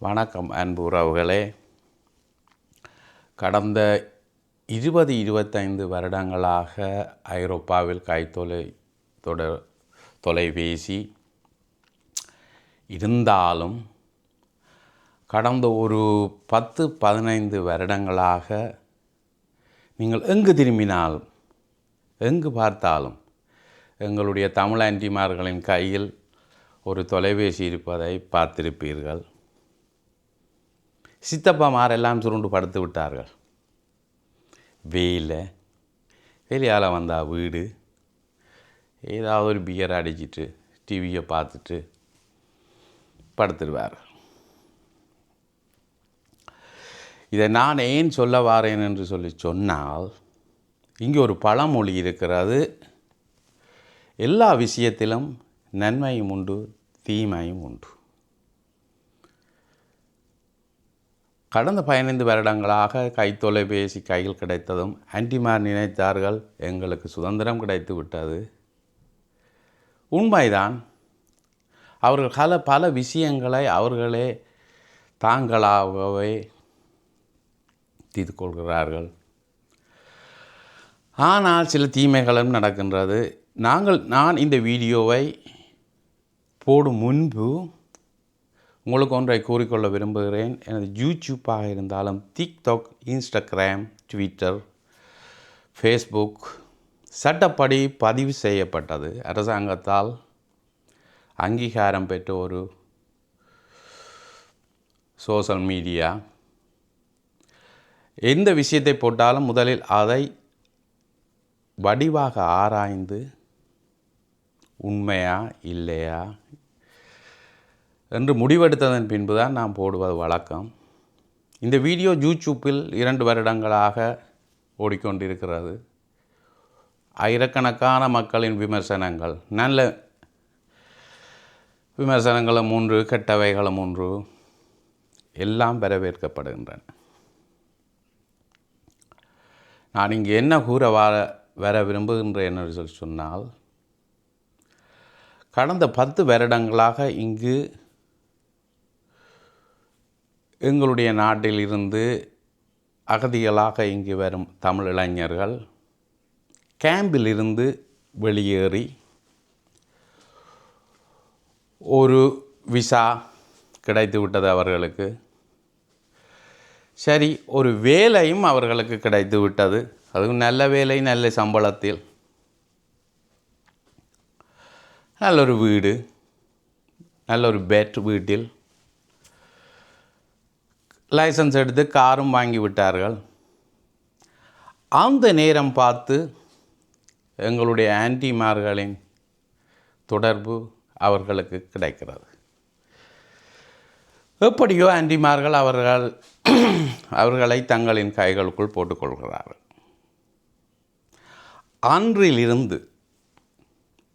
வணக்கம் அன்பு உறவுகளே. கடந்த 20-25 வருடங்களாக ஐரோப்பாவில் தொலைபேசி இருந்தாலும் கடந்த ஒரு 10-15 வருடங்களாக நீங்கள் எங்கு திரும்பினாலும் எங்கு பார்த்தாலும் எங்களுடைய தமிழ் ஆன்டிமார்களின் கையில் ஒரு தொலைபேசி இருப்பதை பார்த்திருப்பீர்கள். சித்தப்பாமார் எல்லாம் சுருண்டு படுத்து விட்டார்கள். வெளியால் வந்தால் வீடு ஏதாவது ஒரு பியர் அடிச்சிட்டு டிவியை பார்த்துட்டு படுத்துடுவார். இதை நான் ஏன் சொல்ல வாரேன் என்று சொன்னால், இங்கே ஒரு பழமொழி இருக்கிறது. எல்லா விஷயத்திலும் நன்மையும் உண்டு, தீமையும் உண்டு. கடந்த 15 வருடங்களாக கைத்தொலைபேசி கையில் கிடைத்ததும் ஆன்டிமார் நினைத்தார்கள் எங்களுக்கு சுதந்திரம் கிடைத்து விட்டது. உண்மைதான். அவர்கள் பல விஷயங்களை அவர்களே தாங்களாகவே தீர்த்து கொள்கிறார்கள். ஆனால் சில தீமைகளும் நடக்கின்றது. நான் இந்த வீடியோவை போடும் முன்பு உங்களுக்கு ஒன்றை கூறிக்கொள்ள விரும்புகிறேன். எனது யூடியூப்பாக இருந்தாலும் டிக்டாக், இன்ஸ்டாகிராம், ட்விட்டர், ஃபேஸ்புக் சட்டப்படி பதிவு செய்யப்பட்டது. அரசாங்கத்தால் அங்கீகாரம் பெற்ற ஒரு சோஷியல் மீடியா. எந்த விஷயத்தை போட்டாலும் முதலில் அதை வடிவாக ஆராய்ந்து உண்மையா இல்லையா என்று முடிவெடுத்ததன் பின்பு தான் நான் போடுவது வழக்கம். இந்த வீடியோ யூடியூப்பில் 2 வருடங்களாக ஓடிக்கொண்டிருக்கிறது. ஆயிரக்கணக்கான மக்களின் விமர்சனங்கள், நல்ல விமர்சனங்களும் 3, கெட்டவைகளும் 3 எல்லாம் வரவேற்கப்படுகின்றன. நான் இங்கே என்ன கூற வர விரும்புகின்றேன் என்று சொன்னால், கடந்த 10 வருடங்களாக இங்கு எங்களுடைய நாட்டில் இருந்து அகதிகளாக இங்கு வரும் தமிழ் இளைஞர்கள் கேம்பில் இருந்து வெளியேறி ஒரு விசா கிடைத்து விட்டது அவர்களுக்கு. சரி, ஒரு வேலையும் அவர்களுக்கு கிடைத்து விட்டது. அதுவும் நல்ல வேலை, நல்ல சம்பளத்தில், நல்ல ஒரு வீடு, நல்ல ஒரு பெட், வீட்டில் லைசன்ஸ் எடுத்து காரும் வாங்கி விட்டார்கள். அந்த நேரம் பார்த்து எங்களுடைய ஆன்டிமார்களின் தொடர்பு அவர்களுக்கு கிடைக்கிறது. எப்படியோ ஆன்டிமார்கள் அவர்களை தங்களின் கைகளுக்குள் போட்டுக்கொள்கிறார்கள். அன்றிலிருந்து,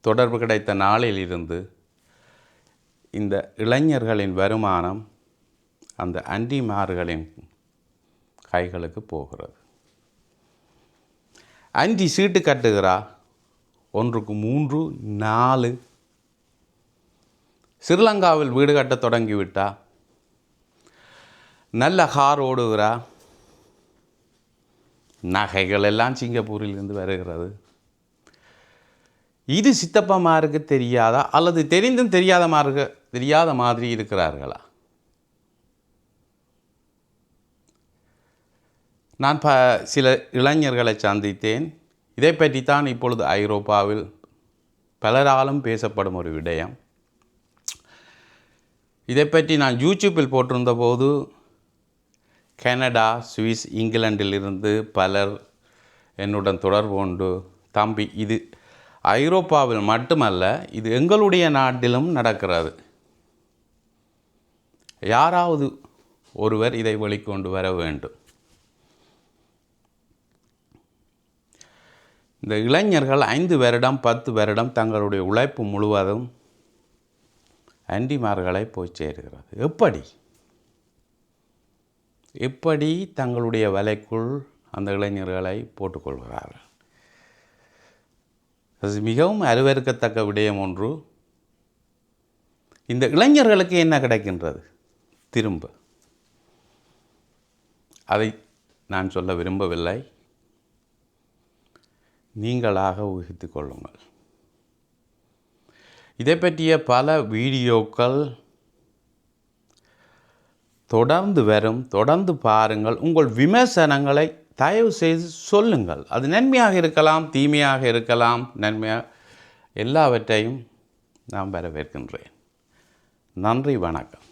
தொடர்பு கிடைத்த நாளிலிருந்து இந்த இளைஞர்களின் வருமானம் அந்த ஆன்டிமார்களின் கைகளுக்கு போகிறது. ஆன்டி சீட்டு கட்டுகிறா, ஒன்றுக்கு 3, 4. ஸ்ரீலங்காவில் வீடு கட்ட தொடங்கிவிட்டா, நல்ல கார் ஓடுகிறா, நகைகள் எல்லாம் சிங்கப்பூரிலிருந்து வருகிறது. இது சித்தப்பமாருக்கு தெரியாதா, அல்லது தெரிந்தும் தெரியாத மாதிரி இருக்கிறார்களா? நான் சில இளைஞர்களை சந்தித்தேன். இதை பற்றித்தான் இப்பொழுது ஐரோப்பாவில் பலராலும் பேசப்படும் ஒரு விடயம். இதை பற்றி நான் யூடியூப்பில் போட்டிருந்த போது கனடா, சுவிஸ், இங்கிலாந்திலிருந்து பலர் என்னுடன் தொடர்பு கொண்டு, தம்பி, இது ஐரோப்பாவில் மட்டுமல்ல, இது எங்களுடைய நாட்டிலும் நடக்கிறது. யாராவது ஒருவர் இதை வெளிக்கொண்டு வர வேண்டும். இந்த இளைஞர்கள் 5 வருடம் 10 வருடம் தங்களுடைய உழைப்பு முழுவதும் ஆன்டிமார்களை போய் சேருகிறது. எப்படி தங்களுடைய வலைக்குள் அந்த இளைஞர்களை போட்டுக்கொள்கிறார்கள்? அது மிகவும் அருவருக்கத்தக்க விடயம் ஒன்று. இந்த இளைஞர்களுக்கு என்ன கிடைக்கின்றது? திரும்ப. அதை நான் சொல்ல விரும்பவில்லை, நீங்களாக ஊகித்து கொள்ளுங்கள். இதை பற்றிய பல வீடியோக்கள் தொடர்ந்து வரும், தொடர்ந்து பாருங்கள். உங்கள் விமர்சனங்களை தயவு செய்து சொல்லுங்கள். அது நன்மையாக இருக்கலாம், தீமையாக இருக்கலாம். நன்மையாக எல்லாவற்றையும் நான் வரவேற்கின்றேன். நன்றி, வணக்கம்.